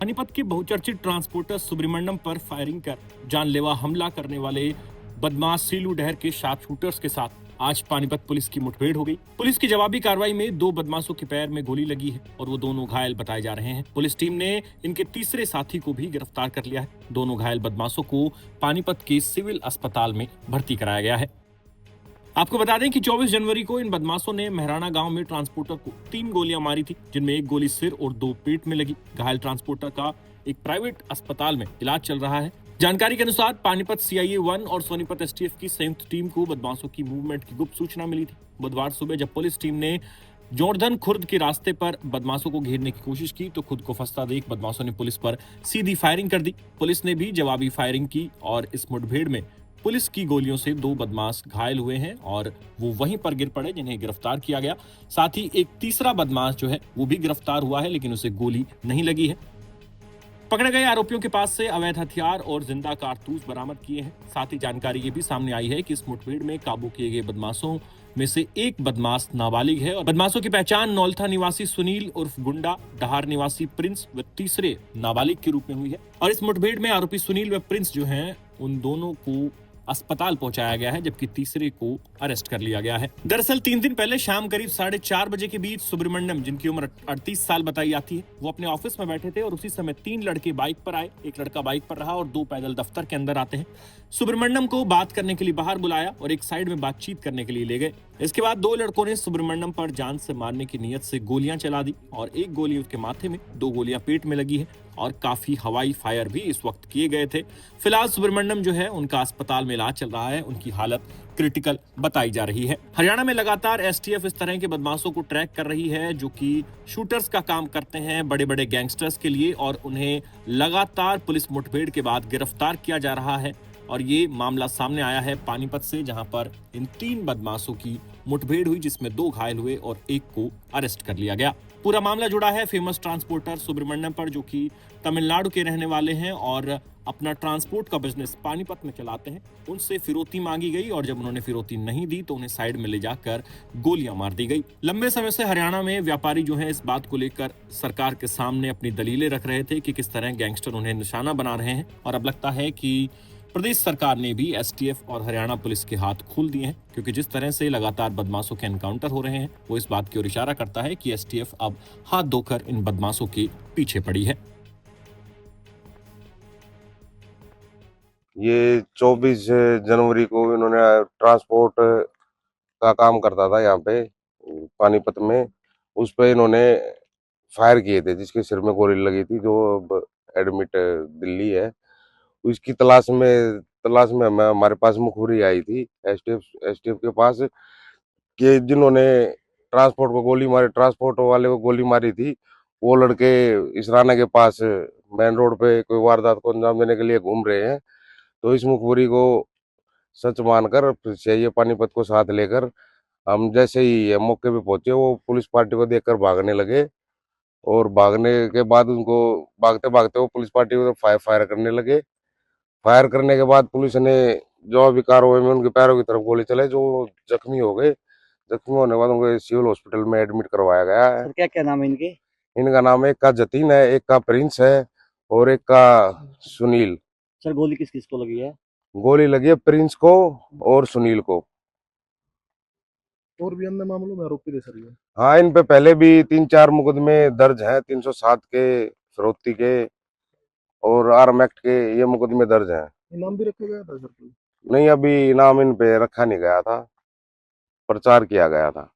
पानीपत के बहुचर्चित ट्रांसपोर्टर सुब्रमण्यम पर फायरिंग कर जानलेवा हमला करने वाले बदमाश सीलू डहर के शार्प शूटर्स के साथ आज पानीपत पुलिस की मुठभेड़ हो गई। पुलिस की जवाबी कार्रवाई में 2 बदमाशों के पैर में गोली लगी है और वो दोनों घायल बताए जा रहे हैं। पुलिस टीम ने इनके तीसरे साथी को भी गिरफ्तार कर लिया है। दोनों घायल बदमाशों को पानीपत के सिविल अस्पताल में भर्ती कराया गया है। आपको बता दें कि 24 जनवरी को इन बदमाशों ने महराना गांव में ट्रांसपोर्टर को 3 गोलियां मारी थी, जिनमें एक गोली सिर और 2 पेट में लगी। घायल ट्रांसपोर्टर का एक प्राइवेट अस्पताल में इलाज चल रहा है। जानकारी के अनुसार पानीपत CIA 1 और सोनीपत STF की संयुक्त टीम को बदमाशों की मूवमेंट की गुप्त सूचना मिली थी। बुधवार सुबह जब पुलिस टीम ने जोड़धन खुर्द के रास्ते पर बदमाशों को घेरने की कोशिश की तो खुद को फंसता देख बदमाशों ने पुलिस पर सीधी फायरिंग कर दी। पुलिस ने भी जवाबी फायरिंग की और इस मुठभेड़ में पुलिस की गोलियों से 2 बदमाश घायल हुए हैं और वो वहीं पर गिर पड़े, जिन्हें गिरफ्तार किया गया। साथ ही एक तीसरा बदमाश जो है वो भी गिरफ्तार हुआ है, लेकिन उसे गोली नहीं लगी है। पकड़े गए आरोपियों के पास से अवैध हथियार और जिंदा कारतूस बरामद किए हैं। साथ ही जानकारी ये भी सामने आई है कि इस मुठभेड़ में काबू किए गए बदमाशों में से एक बदमाश नाबालिग है और बदमाशों की पहचान नौलथा निवासी सुनील उर्फ गुंडा, डहार निवासी प्रिंस व तीसरे नाबालिग के रूप में हुई है। और इस मुठभेड़ में आरोपी सुनील व प्रिंस जो हैं उन दोनों को अस्पताल पहुंचाया गया है, जबकि तीसरे को अरेस्ट कर लिया गया है। दरअसल 3 दिन पहले शाम करीब 4:30 बजे के बीच सुब्रमण्यम, जिनकी उम्र 38 साल बताई जाती है, वो अपने ऑफिस में बैठे थे और उसी समय 3 लड़के बाइक पर आए। एक लड़का बाइक पर रहा और 2 पैदल दफ्तर के अंदर आते हैं। सुब्रमण्यम को बात करने के लिए बाहर बुलाया और एक साइड में बातचीत करने के लिए ले गए। इसके बाद 2 लड़कों ने सुब्रमण्यम पर जान से मारने की नीयत से गोलियां चला दी और एक गोली उसके माथे में, 2 गोलियां पेट में लगी है और काफी हवाई फायर भी इस वक्त किए गए थे। फिलहाल सुब्रमण्यम जो है उनका अस्पताल में इलाज चल रहा है, उनकी हालत क्रिटिकल बताई जा रही है। हरियाणा में लगातार STF इस तरह के बदमाशों को ट्रैक कर रही है जो कि शूटर्स का काम करते हैं बड़े बड़े गैंगस्टर्स के लिए, और उन्हें लगातार पुलिस मुठभेड़ के बाद गिरफ्तार किया जा रहा है। और ये मामला सामने आया है पानीपत से, जहां पर इन 3 बदमाशों की मुठभेड़ हुई, जिसमें 2 घायल हुए और एक को अरेस्ट कर लिया गया। पूरा मामला जुड़ा है फेमस ट्रांसपोर्टर सुब्रमण्यम पर, जो कि तमिलनाडु के रहने वाले हैं और अपना ट्रांसपोर्ट का बिजनेस पानीपत में चलाते हैं। उनसे फिरौती मांगी गई और जब उन्होंने फिरौती नहीं दी तो उन्हें साइड में ले जाकर गोलियां मार दी गई। लंबे समय से हरियाणा में व्यापारी जो हैं इस बात को लेकर सरकार के सामने अपनी दलीलें रख रहे थे कि किस तरह गैंगस्टर उन्हें निशाना बना रहे हैं, और अब लगता है कि प्रदेश सरकार ने भी STF और हरियाणा पुलिस के हाथ खोल दिए हैं, क्योंकि जिस तरह से लगातार बदमाशों के एनकाउंटर हो रहे हैं वो इस बात की ओर इशारा करता है कि STF अब हाथ धोकर इन बदमाशों के पीछे पड़ी है। ये 24 जनवरी को इन्होंने ट्रांसपोर्ट का काम करता था यहाँ पे पानीपत में, उस पे इन्होंने फायर किए थे जिसके सिर में गोली लगी थी, जो अब एडमिट दिल्ली है। उसकी तलाश में हमारे पास मुखबिरी आई थी STF के पास कि जिन्होंने ट्रांसपोर्ट वाले को गोली मारी थी, वो लड़के इसराना के पास मेन रोड पे कोई वारदात को अंजाम देने के लिए घूम रहे हैं। तो इस मुखबिरी को सच मानकर चाहिए पानीपत को साथ लेकर हम जैसे ही मौके पे पहुंचे, वो पुलिस पार्टी को देखकर भागने लगे और भागने के बाद उनको भागते भागते वो पुलिस पार्टी को फायर करने लगे। फायर करने के बाद पुलिस ने जवाबी कार्रवाई में उनके पैरों की तरफ गोली चले, जो जख्मी हो गए। जख्मी होने के बाद उनको सिविल हॉस्पिटल में एडमिट करवाया गया है। सर क्या क्या नाम है इनके? इनका नाम एक का जतीन है, एक का प्रिंस है और एक का सुनील। सर गोली किस किस को लगी है? गोली लगी है प्रिंस को और सुनील को। और भी अन्य मामलों में आरोपी थे सर ये? हाँ, इन पे पहले भी 3-4 मुकदमे दर्ज हैं, 307 के, फिरौती के और आर्म एक्ट के, ये मुकदमे दर्ज हैं। इनाम भी रखा गया था सर कोई? नहीं, अभी इनाम इन पे रखा नहीं गया था, प्रचार किया गया था।